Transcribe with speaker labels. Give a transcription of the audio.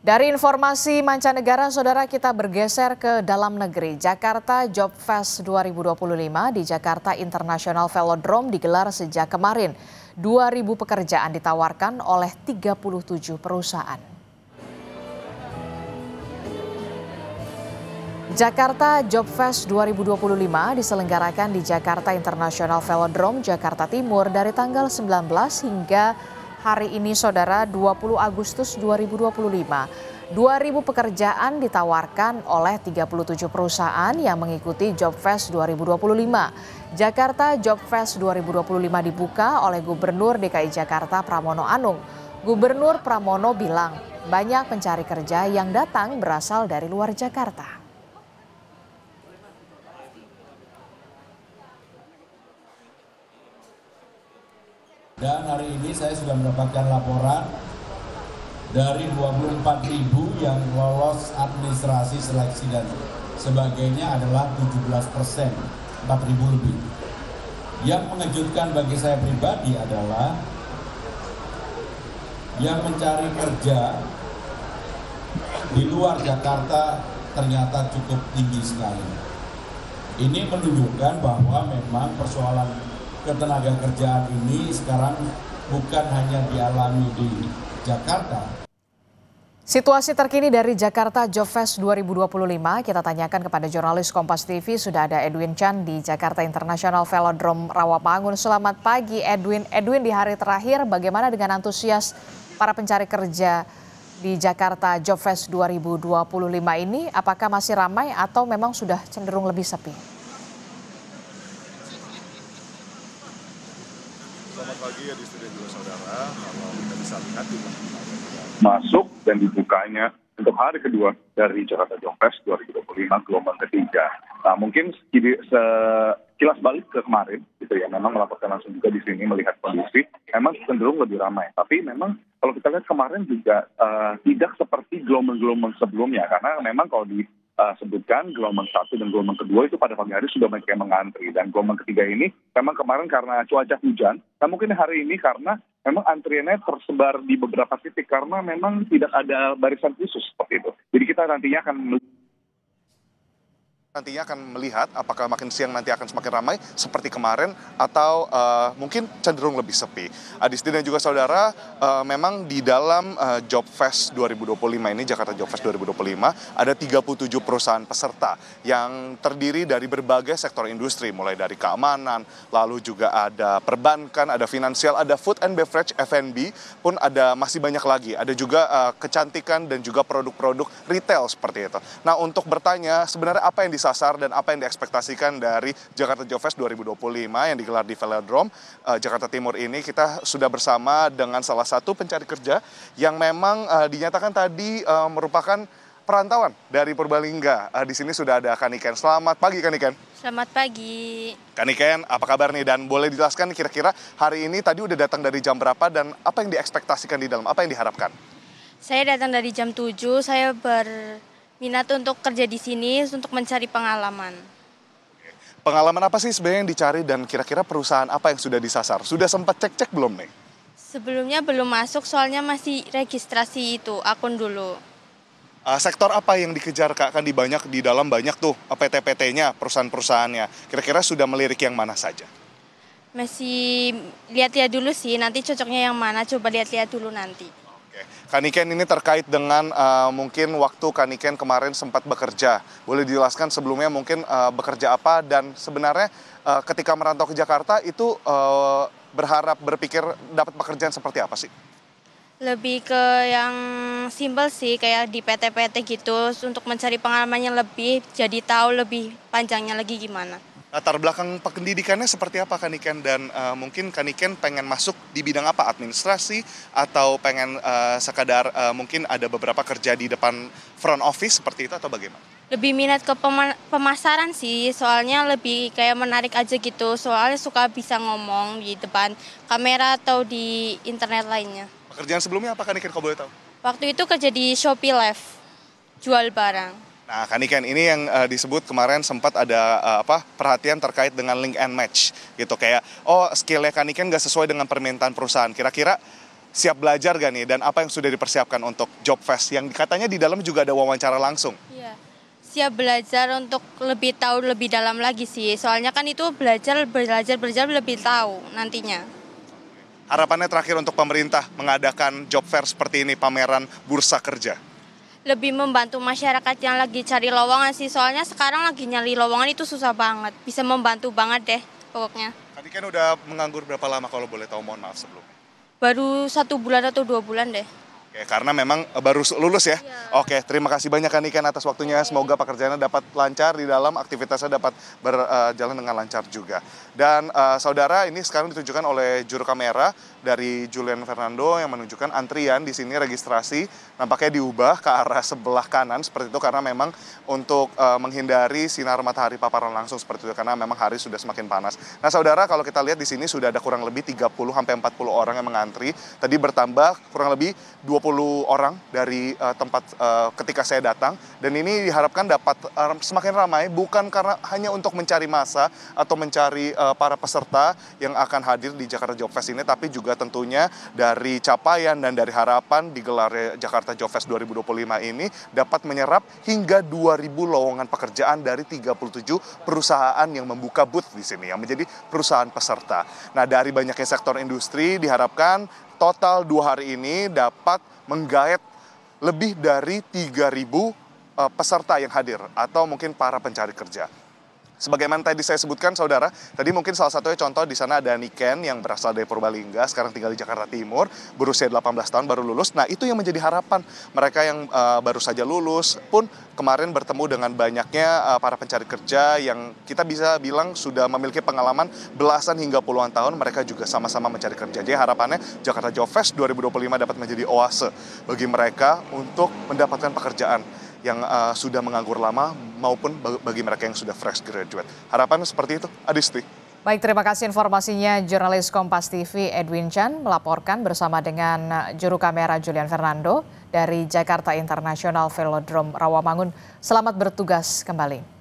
Speaker 1: Dari informasi mancanegara, saudara, kita bergeser ke dalam negeri. Jakarta Job Fest 2025 di Jakarta International Velodrome digelar sejak kemarin. 2.000 pekerjaan ditawarkan oleh 37 perusahaan. Jakarta Job Fest 2025 diselenggarakan di Jakarta International Velodrome, Jakarta Timur dari tanggal 19 hingga hari ini, saudara, 20 Agustus 2025. 2.000 pekerjaan ditawarkan oleh 37 perusahaan yang mengikuti Job Fest 2025. Jakarta Job Fest 2025 dibuka oleh Gubernur DKI Jakarta Pramono Anung. Gubernur Pramono bilang banyak pencari kerja yang datang berasal dari luar Jakarta.
Speaker 2: Dan hari ini saya sudah mendapatkan laporan dari 24.000 yang lolos administrasi seleksi dan sebagainya adalah 17%, 4.000 lebih. Yang mengejutkan bagi saya pribadi adalah yang mencari kerja di luar Jakarta ternyata cukup tinggi sekali. Ini menunjukkan bahwa memang persoalan ketenaga kerjaan ini sekarang bukan hanya dialami di Jakarta.
Speaker 1: Situasi terkini dari Jakarta Job Fest 2025 kita tanyakan kepada jurnalis Kompas TV. Sudah ada Edwin Chan di Jakarta International Velodrome Rawamangun. Selamat pagi Edwin. Edwin, di hari terakhir bagaimana dengan antusias para pencari kerja di Jakarta Job Fest 2025 ini? Apakah masih ramai atau memang sudah cenderung lebih sepi?
Speaker 3: Selamat pagi ya di studio juga saudara, kalau kita bisa lihat juga
Speaker 4: masuk dan dibukanya untuk hari kedua dari Jakarta Job Fest 2025 gelombang ketiga. Nah, mungkin sekilas balik ke kemarin gitu ya, memang melaporkan langsung juga di sini melihat kondisi, memang cenderung lebih ramai. Tapi memang kalau kita lihat kemarin juga tidak seperti gelombang-gelombang sebelumnya, karena memang kalau disebutkan gelombang 1 dan gelombang kedua itu pada pagi hari sudah banyak yang mengantri, dan gelombang ketiga ini memang kemarin karena cuaca hujan, nah mungkin hari ini karena memang antriannya tersebar di beberapa titik karena memang tidak ada barisan khusus seperti itu. Jadi kita nantinya akan
Speaker 3: melihat apakah makin siang nanti akan semakin ramai seperti kemarin atau mungkin cenderung lebih sepi. Adisti dan juga saudara, memang di dalam Job Fest 2025 ini, Jakarta Job Fest 2025, ada 37 perusahaan peserta yang terdiri dari berbagai sektor industri, mulai dari keamanan, lalu juga ada perbankan, ada finansial, ada food and beverage, F&B, pun ada masih banyak lagi. Ada juga kecantikan dan juga produk-produk retail seperti itu. Nah, untuk bertanya sebenarnya apa yang disasar dan apa yang diekspektasikan dari Jakarta Job Fest 2025 yang digelar di Velodrome Jakarta Timur ini, kita sudah bersama dengan salah satu pencari kerja yang memang dinyatakan tadi merupakan perantauan dari Purbalingga. Di sini sudah ada Kaniken. Selamat pagi Kaniken.
Speaker 5: Selamat pagi.
Speaker 3: Kaniken, apa kabar nih? Dan boleh dijelaskan kira-kira hari ini tadi udah datang dari jam berapa dan apa yang diekspektasikan di dalam, apa yang diharapkan?
Speaker 5: Saya datang dari jam 7, saya berminat untuk kerja di sini untuk mencari pengalaman.
Speaker 3: Pengalaman apa sih sebenarnya yang dicari dan kira-kira perusahaan apa yang sudah disasar? Sudah sempat cek-cek belum nih?
Speaker 5: Sebelumnya belum masuk, soalnya masih registrasi itu, akun dulu.
Speaker 3: Sektor apa yang dikejar Kak? Kan di dalam banyak tuh PT-PT-nya, perusahaan-perusahaannya. Kira-kira sudah melirik yang mana saja?
Speaker 5: Masih lihat-lihat dulu sih, nanti cocoknya yang mana, coba lihat-lihat dulu nanti.
Speaker 3: Kaniken, ini terkait dengan mungkin waktu Kaniken kemarin sempat bekerja. Boleh dijelaskan sebelumnya mungkin bekerja apa dan sebenarnya ketika merantau ke Jakarta itu berpikir dapat pekerjaan seperti apa sih?
Speaker 5: Lebih ke yang simpel sih, kayak di PT-PT gitu, untuk mencari pengalaman yang lebih, jadi tahu lebih panjangnya lagi gimana.
Speaker 3: Latar belakang pendidikannya seperti apa Kaniken dan mungkin Kaniken pengen masuk di bidang apa? Administrasi atau pengen sekadar mungkin ada beberapa kerja di depan front office seperti itu atau bagaimana?
Speaker 5: Lebih minat ke pemasaran sih, soalnya lebih kayak menarik aja gitu, soalnya suka bisa ngomong di depan kamera atau di internet lainnya.
Speaker 3: Pekerjaan sebelumnya apa Kaniken kalau boleh tahu?
Speaker 5: Waktu itu kerja di Shopee Live, jual barang.
Speaker 3: Nah, Kaniken, ini yang disebut kemarin sempat ada perhatian terkait dengan link and match gitu, kayak skillnya Kaniken nggak sesuai dengan permintaan perusahaan. Kira-kira siap belajar gak nih? Dan apa yang sudah dipersiapkan untuk Job Fest yang katanya di dalam juga ada wawancara langsung?
Speaker 5: Iya, siap belajar untuk lebih tahu lebih dalam lagi sih. Soalnya kan itu belajar lebih tahu nantinya.
Speaker 3: Harapannya terakhir untuk pemerintah mengadakan job fair seperti ini, pameran bursa kerja.
Speaker 5: Lebih membantu masyarakat yang lagi cari lowongan sih. Soalnya sekarang lagi nyari lowongan itu susah banget. Bisa membantu banget deh pokoknya.
Speaker 3: Tadi kan udah menganggur berapa lama kalau boleh tahu, mohon maaf sebelumnya?
Speaker 5: Baru 1 bulan atau 2 bulan deh.
Speaker 3: Oke, karena memang baru lulus ya?
Speaker 5: Iya.
Speaker 3: Oke, terima kasih banyak kan Niken atas waktunya. Semoga pekerjaannya dapat lancar di dalam, aktivitasnya dapat berjalan dengan lancar juga. Dan saudara, ini sekarang ditunjukkan oleh juru kamera dari Julian Fernando yang menunjukkan antrian di sini registrasi nampaknya diubah ke arah sebelah kanan seperti itu karena memang untuk menghindari sinar matahari paparan langsung seperti itu karena memang hari sudah semakin panas. Nah, saudara, kalau kita lihat di sini sudah ada kurang lebih 30 sampai 40 orang yang mengantri. Tadi bertambah kurang lebih 20 orang dari tempat ketika saya datang dan ini diharapkan dapat semakin ramai bukan karena hanya untuk mencari massa atau mencari para peserta yang akan hadir di Jakarta Job Fest ini, tapi juga tentunya dari capaian dan dari harapan digelar Jakarta Job Fest 2025 ini dapat menyerap hingga 2.000 lowongan pekerjaan dari 37 perusahaan yang membuka booth di sini yang menjadi perusahaan peserta. Nah, dari banyaknya sektor industri diharapkan total 2 hari ini dapat menggait lebih dari 3.000 peserta yang hadir atau mungkin para pencari kerja. Sebagaimana tadi saya sebutkan, saudara, tadi mungkin salah satunya contoh di sana ada Niken yang berasal dari Purbalingga, sekarang tinggal di Jakarta Timur, berusia 18 tahun baru lulus. Nah, itu yang menjadi harapan mereka yang baru saja lulus pun kemarin bertemu dengan banyaknya para pencari kerja yang kita bisa bilang sudah memiliki pengalaman belasan hingga puluhan tahun. Mereka juga sama-sama mencari kerja. Jadi harapannya Jakarta Job Fest 2025 dapat menjadi oase bagi mereka untuk mendapatkan pekerjaan yang sudah menganggur lama maupun bagi mereka yang sudah fresh graduate. Harapan seperti itu, Adisti.
Speaker 1: Baik, terima kasih informasinya jurnalis Kompas TV Edwin Chan melaporkan bersama dengan juru kamera Julian Fernando dari Jakarta International Velodrome Rawamangun. Selamat bertugas kembali.